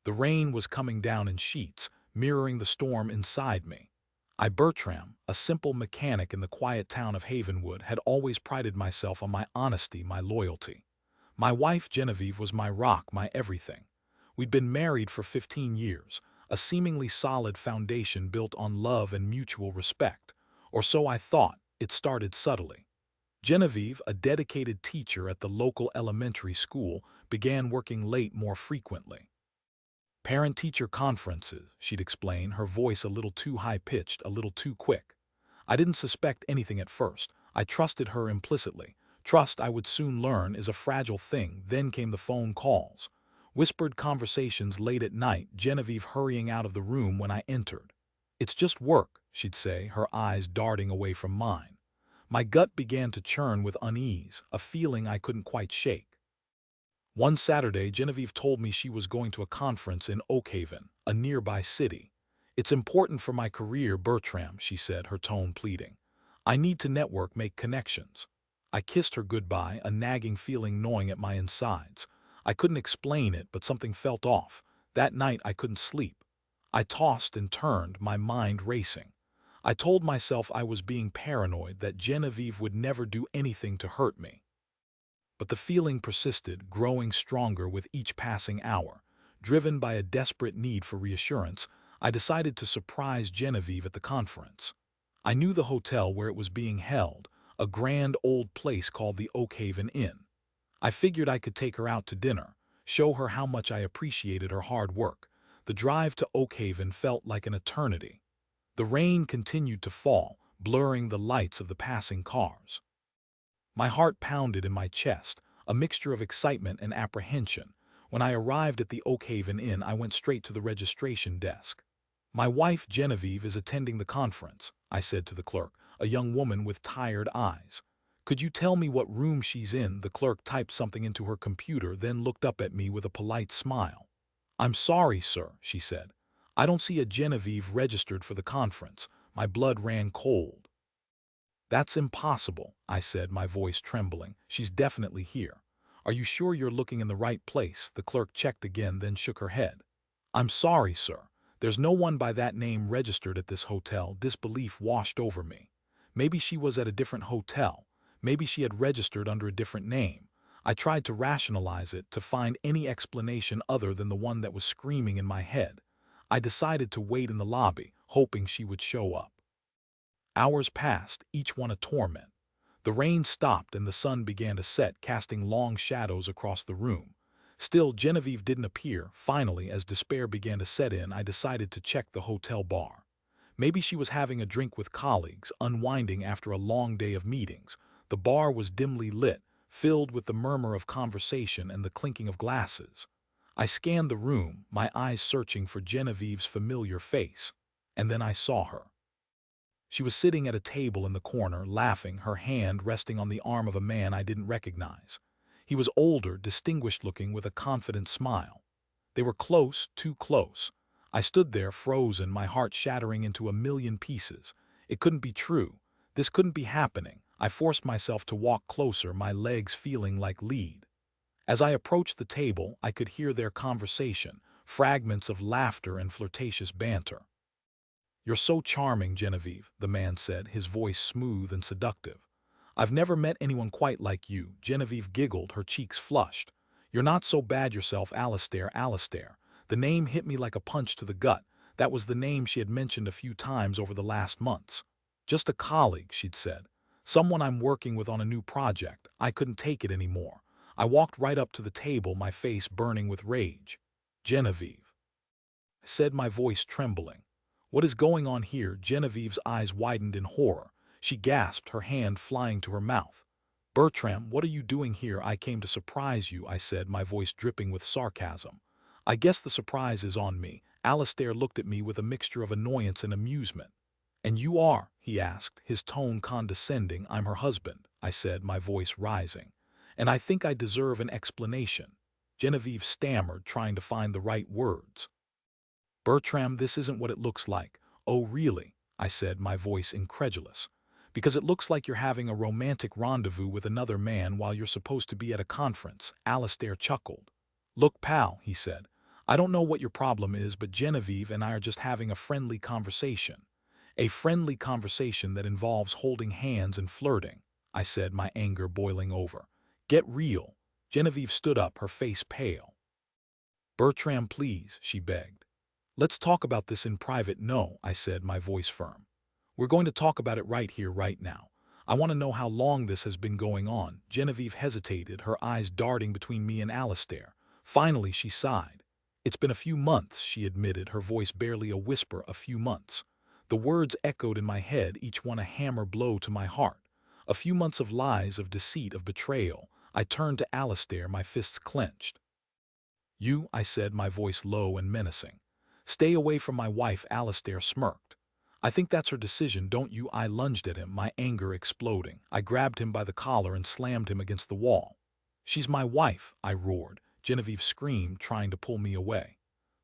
The rain was coming down in sheets, mirroring the storm inside me. Bertram, a simple mechanic in the quiet town of Havenwood, had always prided myself on my honesty, my loyalty. My wife, Genevieve, was my rock, my everything. We'd been married for 15 years, a seemingly solid foundation built on love and mutual respect. Or so I thought. It started subtly. Genevieve, a dedicated teacher at the local elementary school, began working late more frequently. Parent-teacher conferences, she'd explain, her voice a little too high-pitched, a little too quick. I didn't suspect anything at first. I trusted her implicitly. Trust, I would soon learn, is a fragile thing. Then came the phone calls. Whispered conversations late at night, Genevieve hurrying out of the room when I entered. "It's just work," she'd say, her eyes darting away from mine. My gut began to churn with unease, a feeling I couldn't quite shake. One Saturday, Genevieve told me she was going to a conference in Oakhaven, a nearby city. "It's important for my career, Bertram," she said, her tone pleading. "I need to network, make connections." I kissed her goodbye, a nagging feeling gnawing at my insides. I couldn't explain it, but something felt off. That night I couldn't sleep. I tossed and turned, my mind racing. I told myself I was being paranoid, that Genevieve would never do anything to hurt me. But the feeling persisted, growing stronger with each passing hour. Driven by a desperate need for reassurance, I decided to surprise Genevieve at the conference. I knew the hotel where it was being held, a grand old place called the Oakhaven Inn. I figured I could take her out to dinner, show her how much I appreciated her hard work. The drive to Oakhaven felt like an eternity. The rain continued to fall, blurring the lights of the passing cars. My heart pounded in my chest, a mixture of excitement and apprehension. When I arrived at the Oakhaven Inn, I went straight to the registration desk. "My wife, Genevieve, is attending the conference," I said to the clerk, a young woman with tired eyes. "Could you tell me what room she's in?" The clerk typed something into her computer, then looked up at me with a polite smile. "I'm sorry, sir," she said. "I don't see a Genevieve registered for the conference." My blood ran cold. "That's impossible," I said, my voice trembling. "She's definitely here." "Are you sure you're looking in the right place?" The clerk checked again, then shook her head. "I'm sorry, sir. There's no one by that name registered at this hotel." Disbelief washed over me. Maybe she was at a different hotel. Maybe she had registered under a different name. I tried to rationalize it, to find any explanation other than the one that was screaming in my head. I decided to wait in the lobby, hoping she would show up. Hours passed, each one a torment. The rain stopped and the sun began to set, casting long shadows across the room. Still, Genevieve didn't appear. Finally, as despair began to set in, I decided to check the hotel bar. Maybe she was having a drink with colleagues, unwinding after a long day of meetings. The bar was dimly lit, filled with the murmur of conversation and the clinking of glasses. I scanned the room, my eyes searching for Genevieve's familiar face. And then I saw her. She was sitting at a table in the corner, laughing, her hand resting on the arm of a man I didn't recognize. He was older, distinguished-looking, with a confident smile. They were close, too close. I stood there, frozen, my heart shattering into a million pieces. It couldn't be true. This couldn't be happening. I forced myself to walk closer, my legs feeling like lead. As I approached the table, I could hear their conversation, fragments of laughter and flirtatious banter. "You're so charming, Genevieve," the man said, his voice smooth and seductive. "I've never met anyone quite like you." Genevieve giggled, her cheeks flushed. "You're not so bad yourself, Alistair." Alistair. The name hit me like a punch to the gut. That was the name she had mentioned a few times over the last months. "Just a colleague," she'd said. "Someone I'm working with on a new project." I couldn't take it anymore. I walked right up to the table, my face burning with rage. "Genevieve," I said, my voice trembling. "What is going on here?" Genevieve's eyes widened in horror. She gasped, her hand flying to her mouth. "Bertram, what are you doing here?" "I came to surprise you," I said, my voice dripping with sarcasm. "I guess the surprise is on me." Alistair looked at me with a mixture of annoyance and amusement. "And you are?" he asked, his tone condescending. "I'm her husband," I said, my voice rising. "And I think I deserve an explanation." Genevieve stammered, trying to find the right words. "Bertram, this isn't what it looks like." "Oh, really?" I said, my voice incredulous. "Because it looks like you're having a romantic rendezvous with another man while you're supposed to be at a conference." Alistair chuckled. "Look, pal," he said, I don't know what your problem is, but Genevieve and I are just having a friendly conversation. A friendly conversation that involves holding hands and flirting, I said, my anger boiling over. Get real. Genevieve stood up, her face pale. Bertram, please, she begged. Let's talk about this in private. No, I said, my voice firm. We're going to talk about it right here, right now. I want to know how long this has been going on. Genevieve hesitated, her eyes darting between me and Alistair. Finally, she sighed. It's been a few months, she admitted, her voice barely a whisper. A few months. The words echoed in my head, each one a hammer blow to my heart. A few months of lies, of deceit, of betrayal. I turned to Alistair, my fists clenched. You, I said, my voice low and menacing. Stay away from my wife, Alistair smirked. I think that's her decision, don't you? I lunged at him, my anger exploding. I grabbed him by the collar and slammed him against the wall. She's my wife, I roared. Genevieve screamed, trying to pull me away.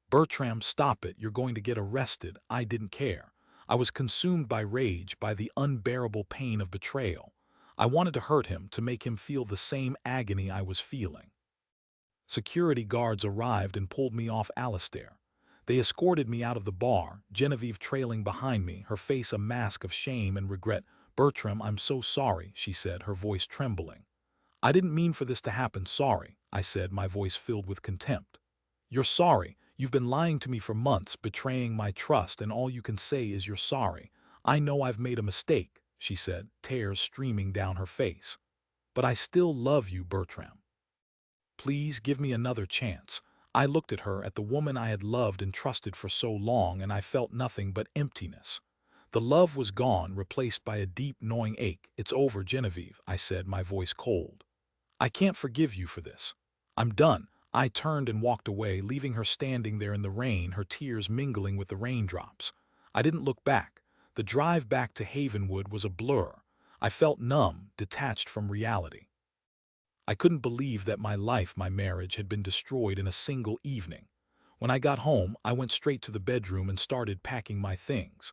Bertram, stop it, you're going to get arrested. I didn't care. I was consumed by rage, by the unbearable pain of betrayal. I wanted to hurt him, to make him feel the same agony I was feeling. Security guards arrived and pulled me off Alistair. They escorted me out of the bar, Genevieve trailing behind me, her face a mask of shame and regret. Bertram, I'm so sorry, she said, her voice trembling. I didn't mean for this to happen. Sorry, I said, my voice filled with contempt. You're sorry. You've been lying to me for months, betraying my trust, and all you can say is you're sorry. I know I've made a mistake, she said, tears streaming down her face. But I still love you, Bertram. Please give me another chance. I looked at her, at the woman I had loved and trusted for so long, and I felt nothing but emptiness. The love was gone, replaced by a deep, gnawing ache. It's over, Genevieve, I said, my voice cold. I can't forgive you for this. I'm done. I turned and walked away, leaving her standing there in the rain, her tears mingling with the raindrops. I didn't look back. The drive back to Havenwood was a blur. I felt numb, detached from reality. I couldn't believe that my life, my marriage, had been destroyed in a single evening. When I got home, I went straight to the bedroom and started packing my things.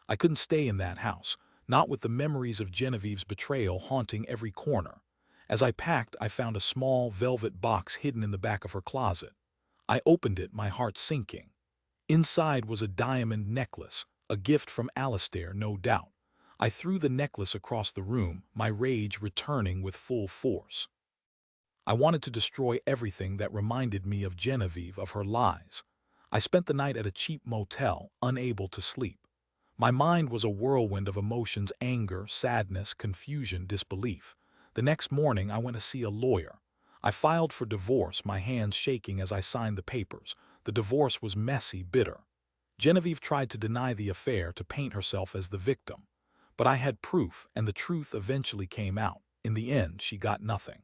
I couldn't stay in that house, not with the memories of Genevieve's betrayal haunting every corner. As I packed, I found a small velvet box hidden in the back of her closet. I opened it, my heart sinking. Inside was a diamond necklace, a gift from Alistair, no doubt. I threw the necklace across the room, my rage returning with full force. I wanted to destroy everything that reminded me of Genevieve, of her lies. I spent the night at a cheap motel, unable to sleep. My mind was a whirlwind of emotions: anger, sadness, confusion, disbelief. The next morning, I went to see a lawyer. I filed for divorce, my hands shaking as I signed the papers. The divorce was messy, bitter. Genevieve tried to deny the affair, to paint herself as the victim. But I had proof, and the truth eventually came out. In the end, she got nothing.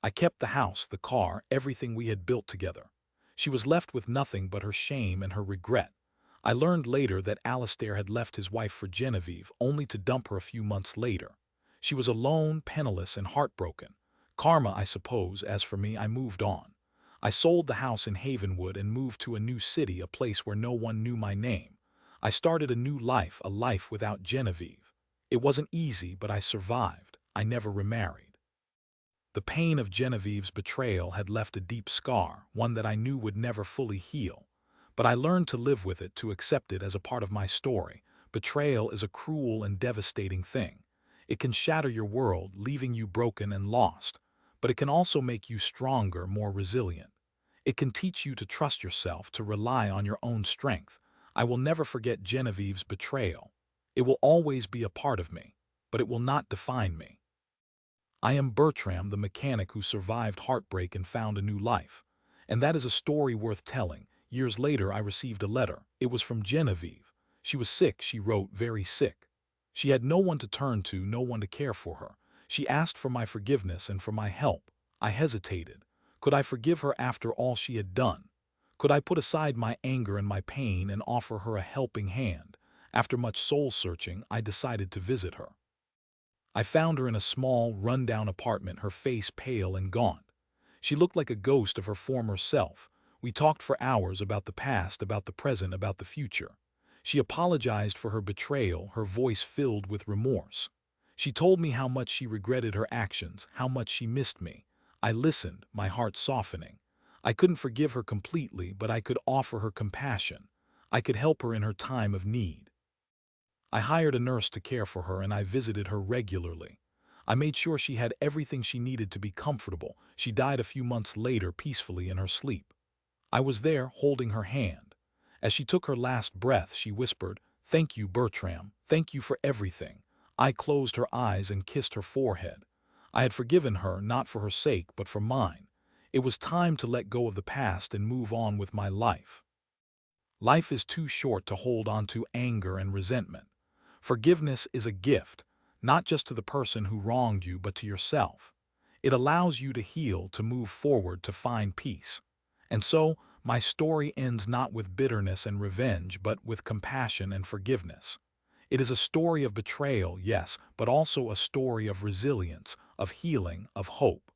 I kept the house, the car, everything we had built together. She was left with nothing but her shame and her regret. I learned later that Alistair had left his wife for Genevieve, only to dump her a few months later. She was alone, penniless, and heartbroken. Karma, I suppose. As for me, I moved on. I sold the house in Havenwood and moved to a new city, a place where no one knew my name. I started a new life, a life without Genevieve. It wasn't easy, but I survived. I never remarried. The pain of Genevieve's betrayal had left a deep scar, one that I knew would never fully heal. But I learned to live with it, to accept it as a part of my story. Betrayal is a cruel and devastating thing. It can shatter your world, leaving you broken and lost. But it can also make you stronger, more resilient. It can teach you to trust yourself, to rely on your own strength. I will never forget Genevieve's betrayal. It will always be a part of me, but it will not define me. I am Bertram, the mechanic who survived heartbreak and found a new life. And that is a story worth telling. Years later, I received a letter. It was from Genevieve. She was sick, she wrote, very sick. She had no one to turn to, no one to care for her. She asked for my forgiveness and for my help. I hesitated. Could I forgive her after all she had done? Could I put aside my anger and my pain and offer her a helping hand? After much soul-searching, I decided to visit her. I found her in a small, run-down apartment, her face pale and gaunt. She looked like a ghost of her former self. We talked for hours about the past, about the present, about the future. She apologized for her betrayal, her voice filled with remorse. She told me how much she regretted her actions, how much she missed me. I listened, my heart softening. I couldn't forgive her completely, but I could offer her compassion. I could help her in her time of need. I hired a nurse to care for her and I visited her regularly. I made sure she had everything she needed to be comfortable. She died a few months later peacefully in her sleep. I was there holding her hand. As she took her last breath, she whispered, "Thank you, Bertram. Thank you for everything." I closed her eyes and kissed her forehead. I had forgiven her, not for her sake, but for mine. It was time to let go of the past and move on with my life. Life is too short to hold on to anger and resentment. Forgiveness is a gift, not just to the person who wronged you, but to yourself. It allows you to heal, to move forward, to find peace. And so, my story ends not with bitterness and revenge, but with compassion and forgiveness. It is a story of betrayal, yes, but also a story of resilience, of healing, of hope.